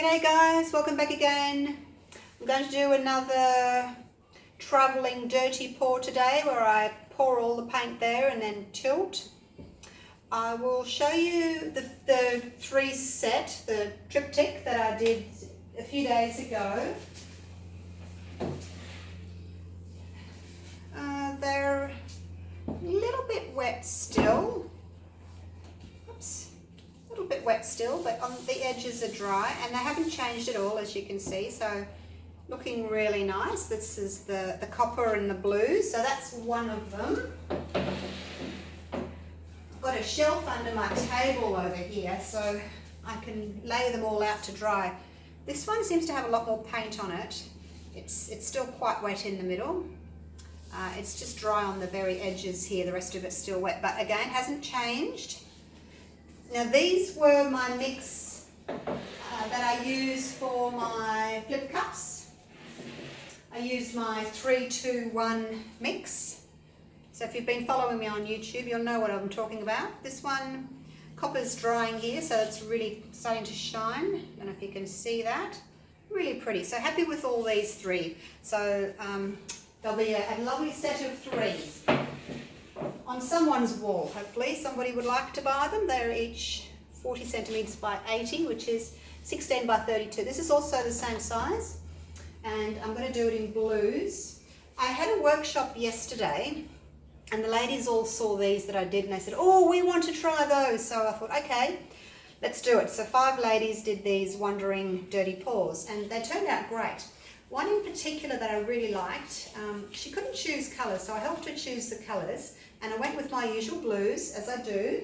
G'day guys, welcome back again. I'm going to do another travelling dirty pour today where I pour all the paint there and then tilt. I will show you the the triptych that I did a few days ago. They're a little bit wet still. Oops. A little bit wet still, but on the edges are dry and they haven't changed at all, as you can see, so looking really nice. This is the copper and the blue, so that's one of them. I've got a shelf under my table over here so I can lay them all out to dry. This one seems to have a lot more paint on it. It's still quite wet in the middle. It's just dry on the very edges here, the rest of it's still wet, but again hasn't changed. Now these were my mix that I use for my flip cups. I used my 3-2-1 mix. So if you've been following me on YouTube, you'll know what I'm talking about. This one, copper's drying here, so it's really starting to shine. I don't know if you can see that. Really pretty. So happy with all these three. So there'll be a lovely set of three on someone's wall. Hopefully somebody would like to buy them. They're each 40 centimeters by 80, which is 16 by 32. This is also the same size, and I'm going to do it in blues. I had a workshop yesterday and the ladies all saw these that I did and they said, oh, we want to try those. So I thought, okay, let's do it. So 5 ladies did these wandering dirty pours and they turned out great. One in particular that I really liked, she couldn't choose colours, so I helped her choose the colours, and I went with my usual blues, as I do,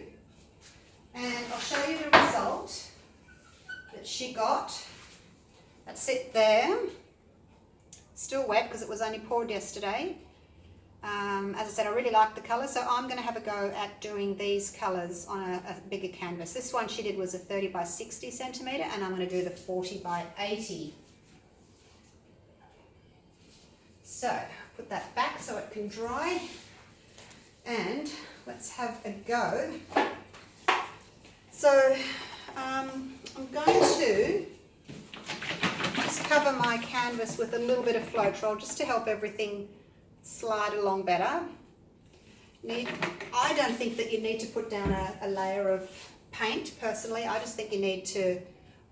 and I'll show you the result that she got. That's it there. Still wet because it was only poured yesterday. As I said, I really like the colour, so I'm going to have a go at doing these colours on a bigger canvas. This one she did was a 30 by 60 centimetre, and I'm going to do the 40 by 80. So put that back so it can dry, and let's have a go. So I'm going to just cover my canvas with a little bit of Floetrol just to help everything slide along better. I don't think that you need to put down a layer of paint personally. I just think you need to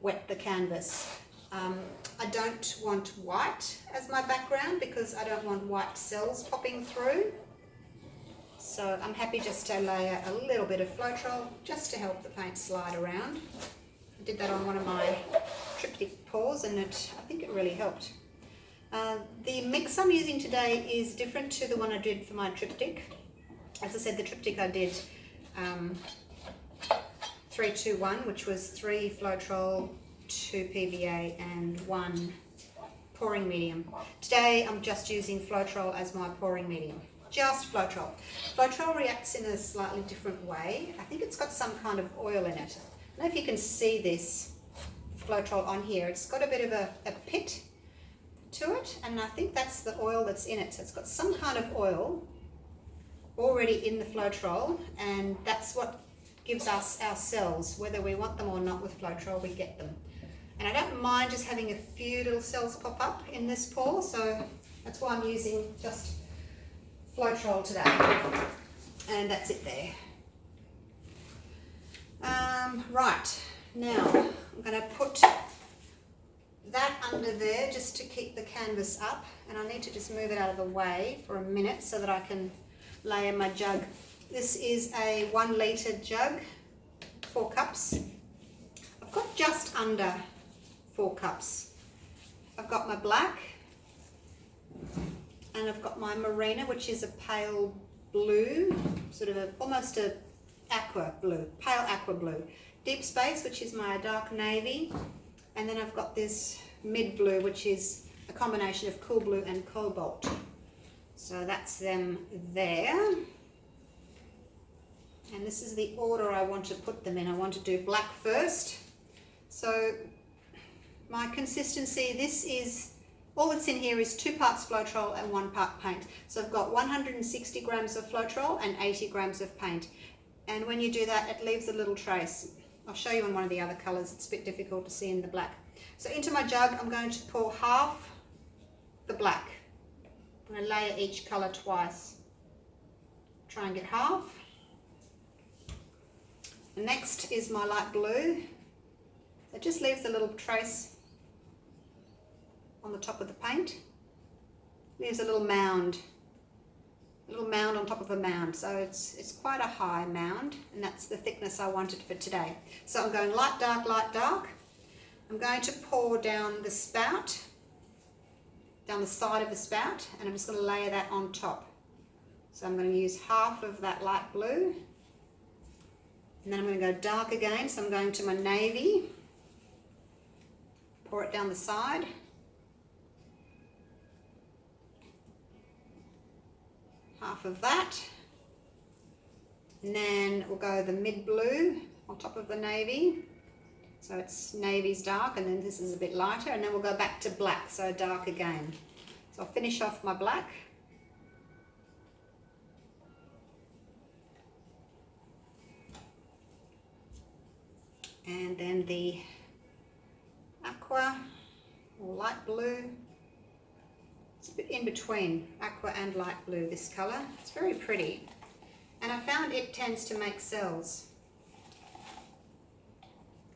wet the canvas. I don't want white as my background because I don't want white cells popping through. So I'm happy just to layer a little bit of Floetrol just to help the paint slide around. I did that on one of my triptych pours and I think it really helped. The mix I'm using today is different to the one I did for my triptych. As I said, the triptych I did 3-2-1, which was 3 Floetrol, 2 PVA and 1 pouring medium. Today I'm just using Floetrol as my pouring medium. Just Floetrol. Floetrol reacts in a slightly different way. I think it's got some kind of oil in it. I don't know if you can see this Floetrol on here. It's got a bit of a pit to it, and I think that's the oil that's in it. So it's got some kind of oil already in the Floetrol, and that's what gives us our cells. Whether we want them or not with Floetrol, we get them. And I don't mind just having a few little cells pop up in this pour, so that's why I'm using just Floetrol today. And that's it there. Right, now I'm going to put that under there just to keep the canvas up, and I need to just move it out of the way for a minute so that I can layer my jug. This is a 1 litre jug, 4 cups. I've got just under 4 cups. I've got my black and I've got my Marina, which is a pale blue, sort of almost a aqua blue, pale aqua blue. Deep Space, which is my dark navy, and then I've got this mid blue, which is a combination of cool blue and cobalt. So that's them there. And this is the order I want to put them in. I want to do black first. So my consistency, this is, all that's in here is 2 parts Floetrol and 1 part paint. So I've got 160 grams of Floetrol and 80 grams of paint. And when you do that, it leaves a little trace I'll show you in one of the other colours. It's a bit difficult to see in the black. So into my jug, I'm going to pour half the black. I'm going to layer each colour twice. Try and get half. The next is my light blue. It just leaves a little trace on the top of the paint. Leaves a little mound on top of a mound. So it's quite a high mound, and that's the thickness I wanted for today. So I'm going light, dark, light, dark. I'm going to pour down the spout, down the side of the spout, and I'm just going to layer that on top. So I'm going to use half of that light blue, and then I'm going to go dark again. So I'm going to my navy, pour it down the side. Half of that, and then we'll go the mid blue on top of the navy, so it's navy's dark, and then this is a bit lighter, and then we'll go back to black, so dark again. So I'll finish off my black, and then the aqua or light blue. It's a bit in between aqua and light blue, this colour. It's very pretty. And I found it tends to make cells.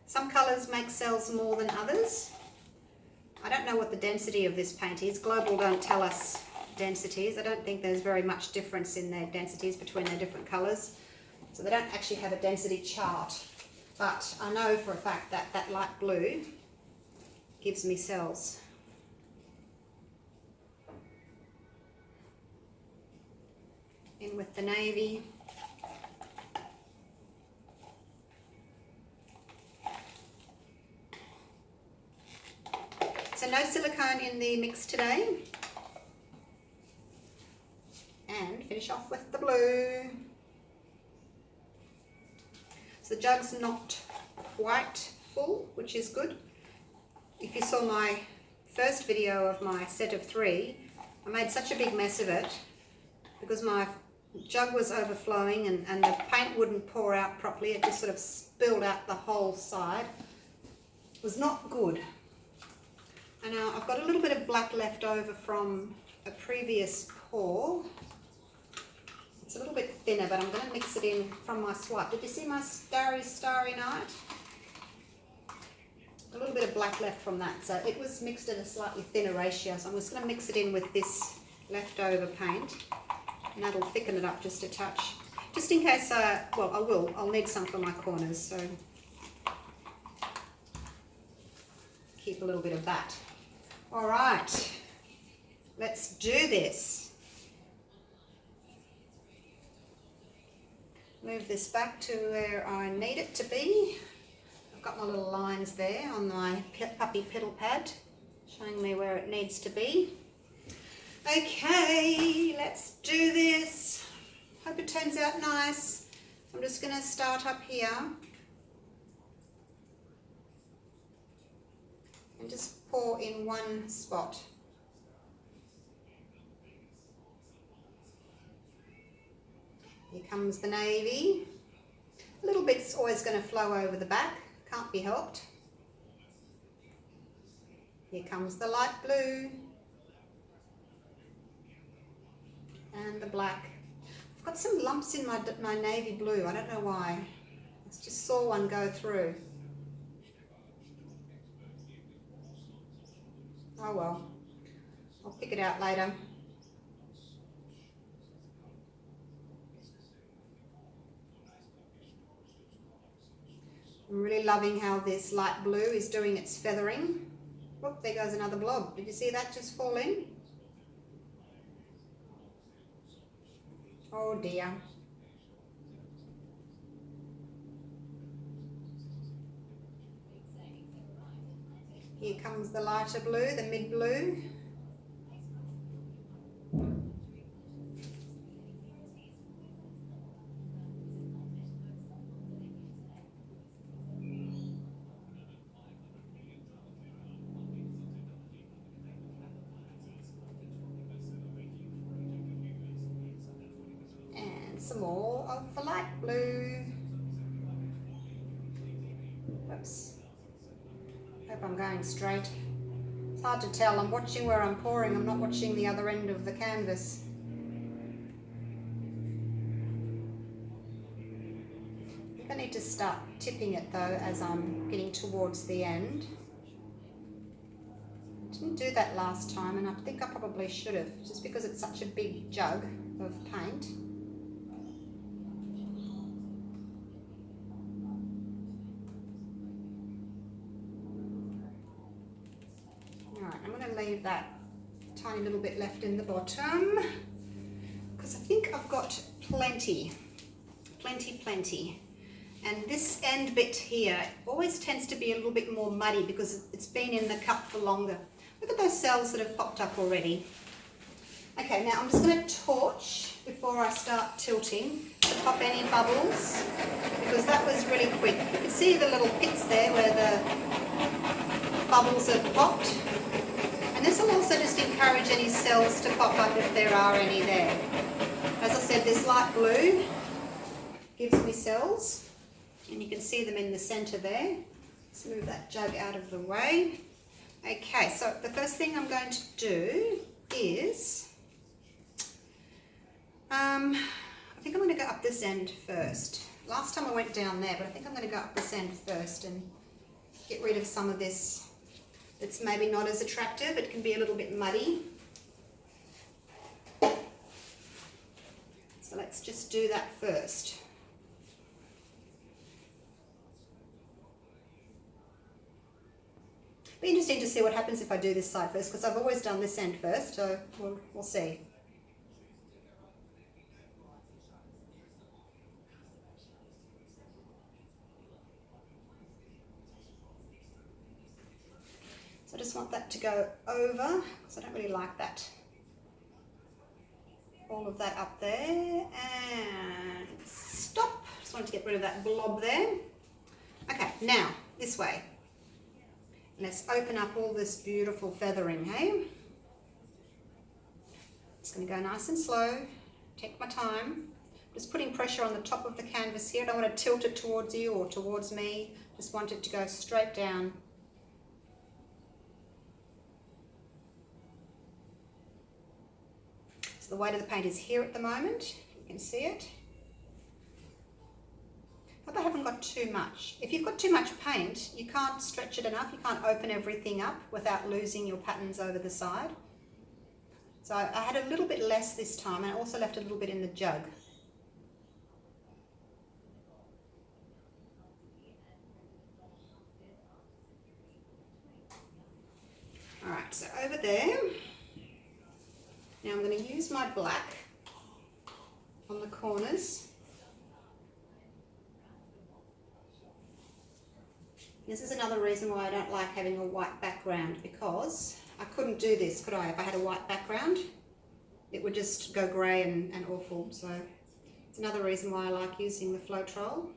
Some colours make cells more than others. I don't know what the density of this paint is. Global don't tell us densities. I don't think there's very much difference in their densities between their different colours. So they don't actually have a density chart. But I know for a fact that that light blue gives me cells. In with the navy. So no silicone in the mix today. And finish off with the blue. So the jug's not quite full, which is good. If you saw my first video of my set of 3, I made such a big mess of it because my jug was overflowing and the paint wouldn't pour out properly. It just sort of spilled out the whole side. It was not good. And now I've got a little bit of black left over from a previous pour. It's a little bit thinner, but I'm going to mix it in from my swipe. Did you see my starry night? A little bit of black left from that. So it was mixed at a slightly thinner ratio. So I'm just going to mix it in with this leftover paint. And that'll thicken it up just a touch. Just in case, well, I'll need some for my corners, so keep a little bit of that. All right, let's do this. Move this back to where I need it to be. I've got my little lines there on my puppy pedal pad, showing me where it needs to be. Okay, let's do this. Hope it turns out nice. I'm just going to start up here and just pour in one spot. Here comes the navy. A little bit's always going to flow over the back, can't be helped. Here comes the light blue. And the black. I've got some lumps in my navy blue. I don't know why. I just saw one go through. Oh well. I'll pick it out later. I'm really loving how this light blue is doing its feathering. Whoop, there goes another blob. Did you see that just fall in? Oh dear. Here comes the lighter blue, the mid blue. Some more of the light blue. Oops. Hope I'm going straight. It's hard to tell. I'm watching where I'm pouring. I'm not watching the other end of the canvas. I think I need to start tipping it though as I'm getting towards the end. I didn't do that last time, and I think I probably should have, just because it's such a big jug of paint. Alright, I'm going to leave that tiny little bit left in the bottom, because I think I've got plenty. And this end bit here always tends to be a little bit more muddy because it's been in the cup for longer. Look at those cells that have popped up already. Okay, now I'm just going to torch before I start tilting to pop any bubbles, because that was really quick. You can see the little pits there where the bubbles have popped. And this will also just encourage any cells to pop up if there are any there. As I said, this light blue gives me cells, and you can see them in the centre there. Let's move that jug out of the way. Okay, so the first thing I'm going to do is, I think I'm going to go up this end first. Last time I went down there, but I think I'm going to go up this end first and get rid of some of this that's maybe not as attractive. It can be a little bit muddy. So let's just do that first. Be interesting to see what happens if I do this side first, because I've always done this end first, so we'll see. So I just want that to go over, because I don't really like that. All of that up there, and stop. Just wanted to get rid of that blob there. Okay, now this way. Let's open up all this beautiful feathering, hey? It's going to go nice and slow. Take my time. Just putting pressure on the top of the canvas here. I don't want to tilt it towards you or towards me. Just want it to go straight down. So the weight of the paint is here at the moment. You can see it. Hope I haven't got too much. If you've got too much paint, you can't stretch it enough. You can't open everything up without losing your patterns over the side. So I had a little bit less this time, and I also left a little bit in the jug. Alright, so over there, now I'm going to use my black on the corners. This is another reason why I don't like having a white background, because I couldn't do this, could I? If I had a white background, it would just go grey and awful. So it's another reason why I like using the Floetrol.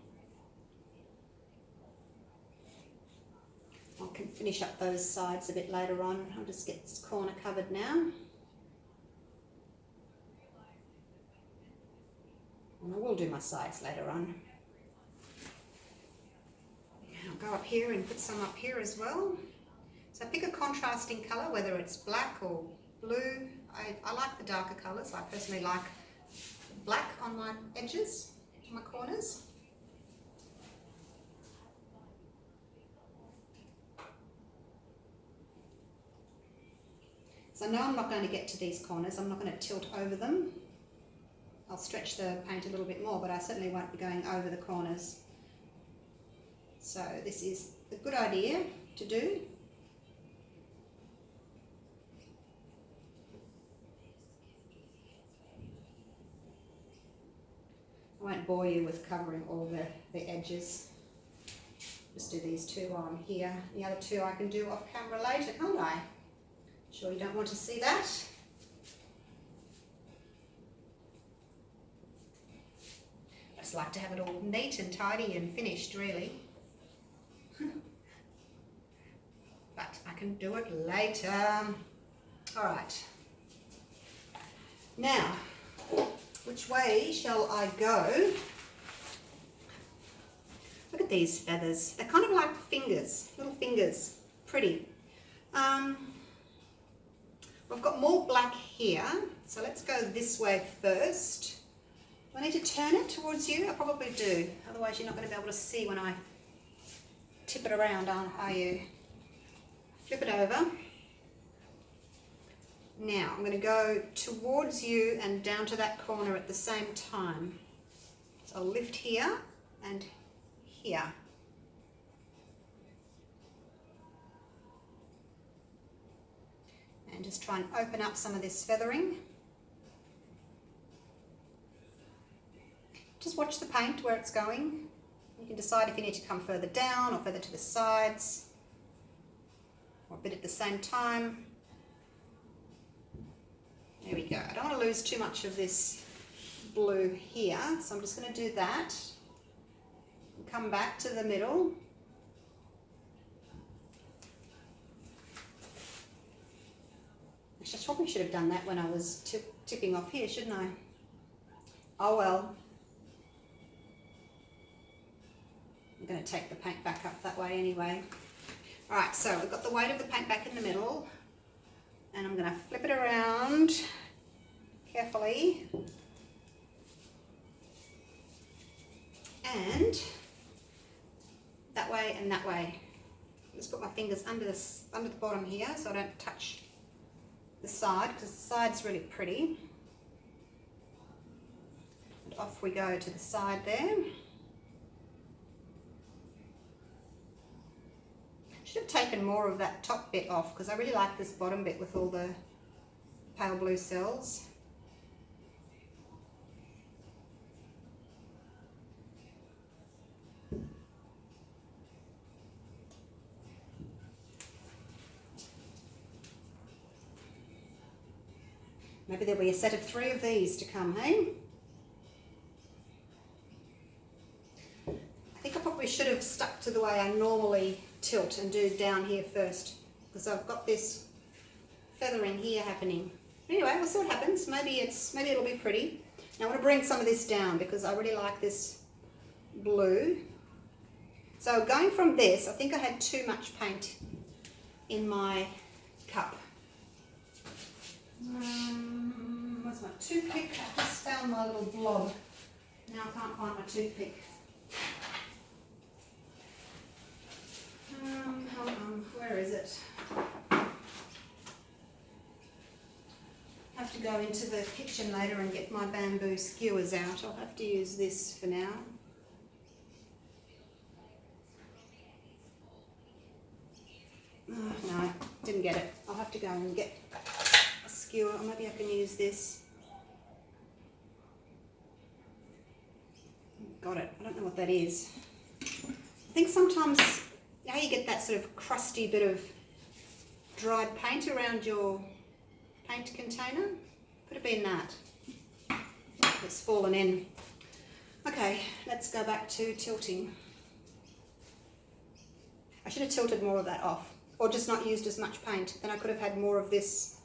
I can finish up those sides a bit later on. I'll just get this corner covered now. And I will do my sides later on. I'll go up here and put some up here as well. So pick a contrasting colour, whether it's black or blue. I like the darker colours. I personally like black on my edges, on my corners. So I know I'm not going to get to these corners. I'm not going to tilt over them. I'll stretch the paint a little bit more, but I certainly won't be going over the corners. So this is a good idea to do. I won't bore you with covering all the edges. Just do these two while I'm here. The other two I can do off camera later, can't I? Sure you don't want to see that? I just like to have it all neat and tidy and finished, really. But I can do it later. All right. Now, which way shall I go? Look at these feathers. They're kind of like fingers, little fingers. Pretty. We've got more black here, so let's go this way first. Do I need to turn it towards you? I probably do, otherwise you're not going to be able to see when I tip it around, are you? Flip it over. Now I'm going to go towards you and down to that corner at the same time. So I'll lift here and here. And just try and open up some of this feathering. Just watch the paint where it's going. You can decide if you need to come further down or further to the sides, or a bit at the same time. There we go. I don't want to lose too much of this blue here, so I'm just going to do that. And come back to the middle. I probably should have done that when I was tipping off here, shouldn't I? Oh well. I'm going to take the paint back up that way anyway. Alright, so we've got the weight of the paint back in the middle, and I'm going to flip it around carefully. And that way and that way. Just put my fingers under the bottom here so I don't touch the side, because the side's really pretty. And off we go to the side there. Should have taken more of that top bit off, because I really like this bottom bit with all the pale blue cells. Maybe there'll be a set of 3 of these to come, hey? I think I probably should have stuck to the way I normally tilt and do down here first, because I've got this feathering here happening. Anyway, we'll see what happens. Maybe it'll be pretty. Now I want to bring some of this down because I really like this blue. So going from this, I think I had too much paint in my cup. Where's my toothpick? I just found my little blob. Now I can't find my toothpick. Hold on, where is it? I have to go into the kitchen later and get my bamboo skewers out. I'll have to use this for now. Oh, no, didn't get it. I'll have to go and get a skewer, or maybe I can use this. Got it. I don't know what that is. I think sometimes, how you get that sort of crusty bit of dried paint around your paint container? Could have been that. It's fallen in. Okay, let's go back to tilting. I should have tilted more of that off, or just not used as much paint. Then I could have had more of this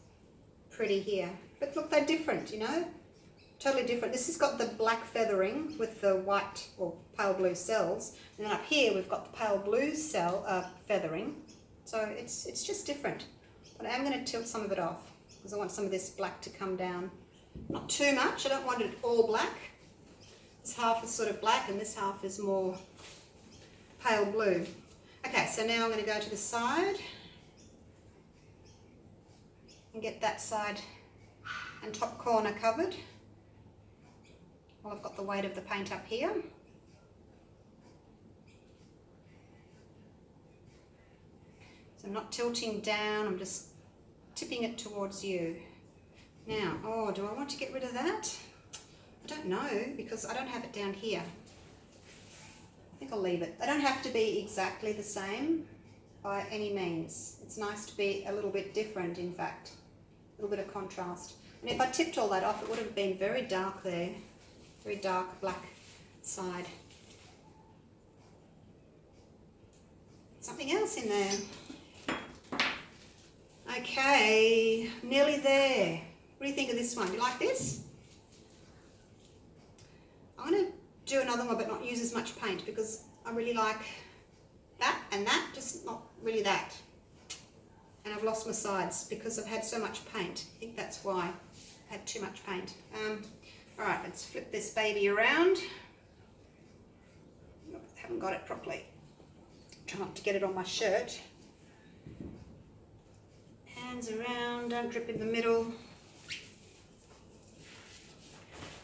pretty here. But look, they're different, you know? Totally different. This has got the black feathering with the white or pale blue cells, and then up here we've got the pale blue feathering. So it's just different. But I am going to tilt some of it off because I want some of this black to come down. Not too much. I don't want it all black. This half is sort of black and this half is more pale blue. Okay, so now I'm going to go to the side and get that side and top corner covered. Well, I've got the weight of the paint up here. So I'm not tilting down, I'm just tipping it towards you. Now, oh, do I want to get rid of that? I don't know, because I don't have it down here. I think I'll leave it. They don't have to be exactly the same by any means. It's nice to be a little bit different, in fact. A little bit of contrast. And if I tipped all that off, it would have been very dark there. Very dark black side. Something else in there. Okay, nearly there. What do you think of this one? Do you like this? I'm going to do another one but not use as much paint because I really like that and that, just not really that. And I've lost my sides because I've had so much paint. I think that's why I've had too much paint. All right, let's flip this baby around. Nope, haven't got it properly. Try not to get it on my shirt. Hands around, don't drip in the middle.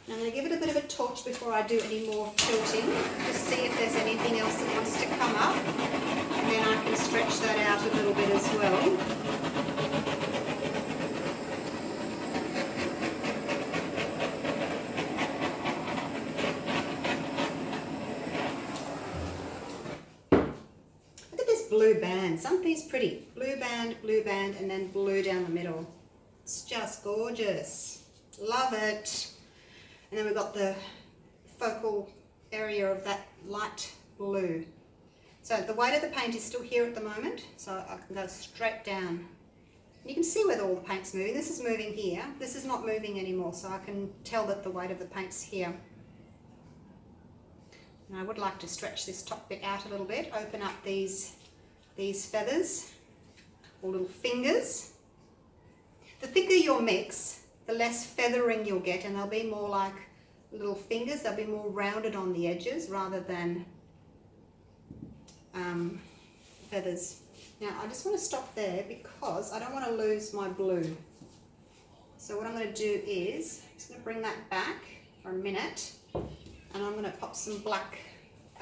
Now I'm going to give it a bit of a torch before I do any more tilting, just see if there's anything else that wants to come up, and then I can stretch that out a little bit as well. Blue bands, aren't these pretty? Blue band, and then blue down the middle. It's just gorgeous. Love it. And then we've got the focal area of that light blue. So the weight of the paint is still here at the moment, so I can go straight down. And you can see where all the paint's moving. This is moving here. This is not moving anymore, so I can tell that the weight of the paint's here. And I would like to stretch this top bit out a little bit, open up these feathers or little fingers. The thicker your mix, the less feathering you'll get, and they'll be more like little fingers. They'll be more rounded on the edges rather than feathers. Now I just want to stop there because I don't want to lose my blue. So what I'm going to do is I'm just going to bring that back for a minute, and I'm going to pop some black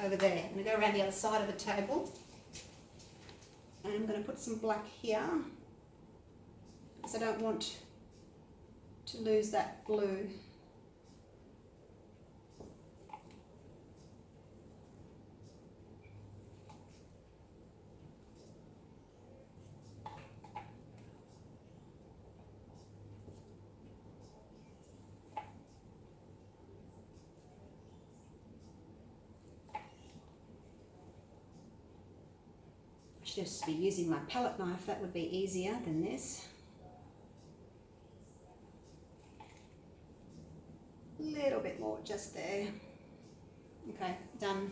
over there. I'm going to go around the other side of the table. And I'm going to put some black here because I don't want to lose that blue. Just be using my palette knife, that would be easier than this. A little bit more just there. Okay, done.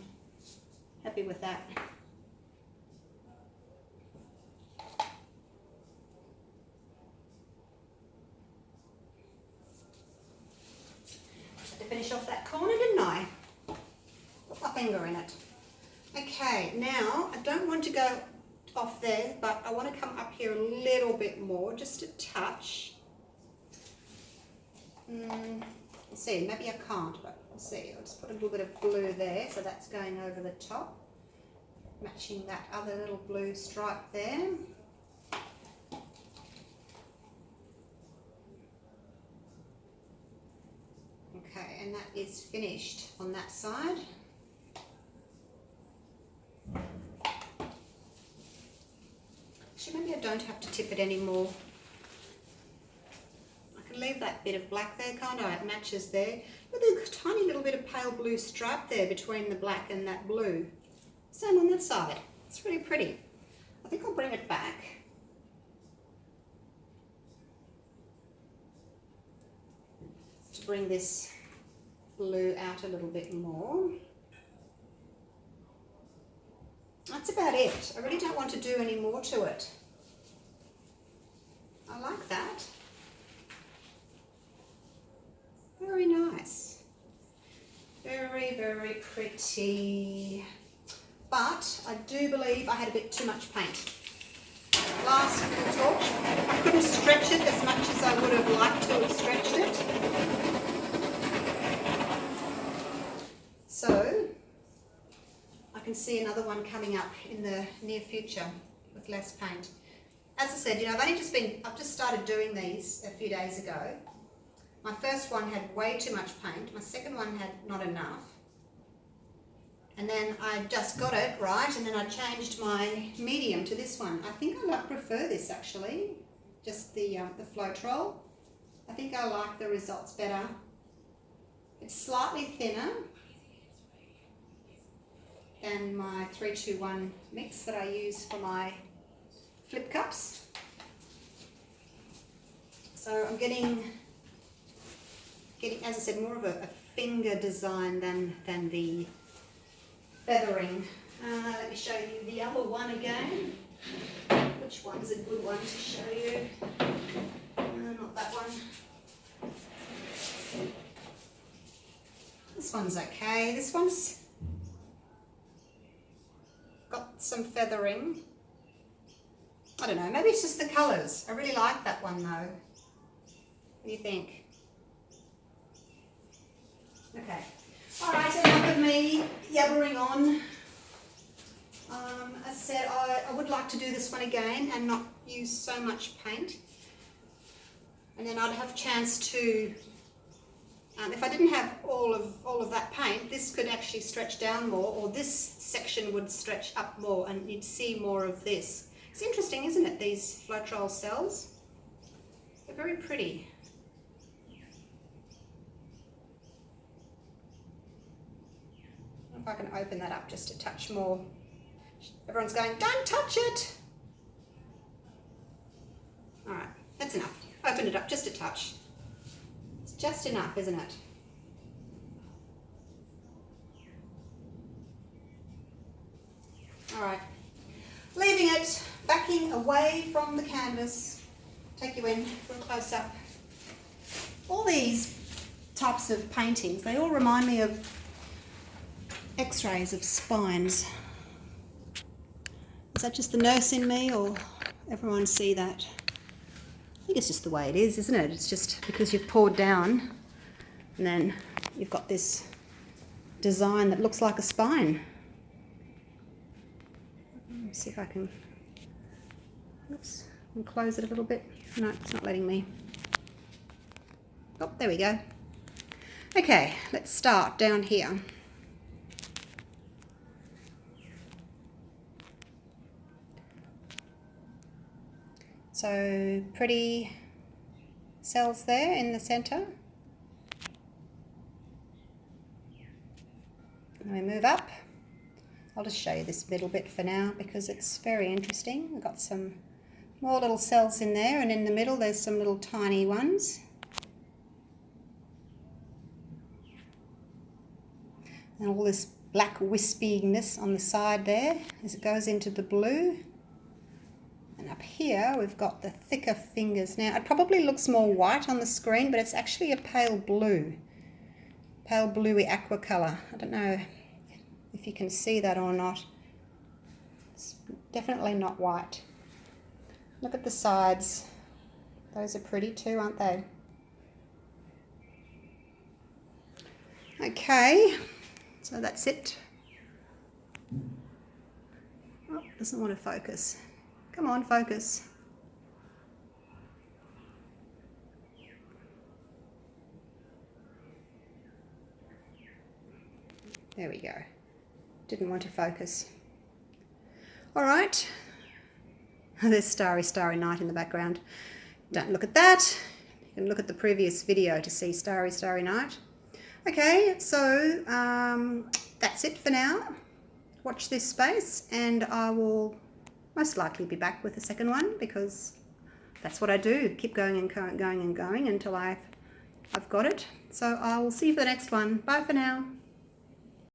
Happy with that. Had to finish off that corner, didn't I? Put my finger in it. Okay, now I don't want to go off there, but I want to come up here a little bit more, just a touch. Let's see, maybe I can't, but we'll see. I'll just put a little bit of blue there, so that's going over the top, matching that other little blue stripe there. Okay, and that is finished on that side. Maybe I don't have to tip it anymore. I can leave that bit of black there, can't I? It matches there. There's a tiny little bit of pale blue stripe there between the black and that blue. Same on that side. It's really pretty. I think I'll bring it back. To bring this blue out a little bit more. That's about it. I really don't want to do any more to it. I like that. Very nice. Very, very pretty. But I do believe I had a bit too much paint. Last little torch. I couldn't stretch it as much as I would have liked to have stretched it. So I can see another one coming up in the near future with less paint. As I said, you know, I've just started doing these a few days ago. My first one had way too much paint. My second one had not enough. And then I just got it right, and then I changed my medium to this one. I think I prefer this actually, just the Floetrol. I think I like the results better. It's slightly thinner than my 3-2-1 mix that I use for my flip cups. So I'm getting, as I said, more of a finger design than the feathering. Let me show you the other one again. Which one's a good one to show you? Not that one. This one's okay. This one's got some feathering. I don't know, maybe it's just the colours. I really like that one though. What do you think? Okay. Alright, enough of me yabbering on. As I said, I would like to do this one again and not use so much paint. And then I'd have a chance to, if I didn't have all of that paint, this could actually stretch down more, or this section would stretch up more and you'd see more of this. It's interesting, isn't it, these Floetrol cells? They're very pretty. If I can open that up just a touch more. Everyone's going, don't touch it! Alright, that's enough. Open it up just a touch. It's just enough, isn't it? Alright, leaving it, backing away from the canvas. Take you in for a close-up. All these types of paintings, they all remind me of x-rays of spines. Is that just the nurse in me, or everyone see that? I think it's just the way it is, isn't it? It's just because you've poured down and then you've got this design that looks like a spine. Let's see if I can, oops, close it a little bit. No, it's not letting me. Oh, there we go. Okay, let's start down here. So pretty cells there in the center. And we move up. I'll just show you this middle bit for now because it's very interesting. We've got some more little cells in there, and in the middle there's some little tiny ones. And all this black wispiness on the side there as it goes into the blue. And up here we've got the thicker fingers. Now it probably looks more white on the screen, but it's actually a pale blue. Pale bluey aqua colour. I don't know if you can see that or not. It's definitely not white. Look at the sides. Those are pretty too, aren't they? Okay, so that's it. Oh, doesn't want to focus. Come on, focus. There we go. Didn't want to focus. All right. There's Starry, Starry Night in the background. Don't look at that. You can look at the previous video to see Starry, Starry Night. Okay, so that's it for now. Watch this space and I will most likely be back with the second one because that's what I do. Keep going and going and going until I've got it. So I will see you for the next one. Bye for now.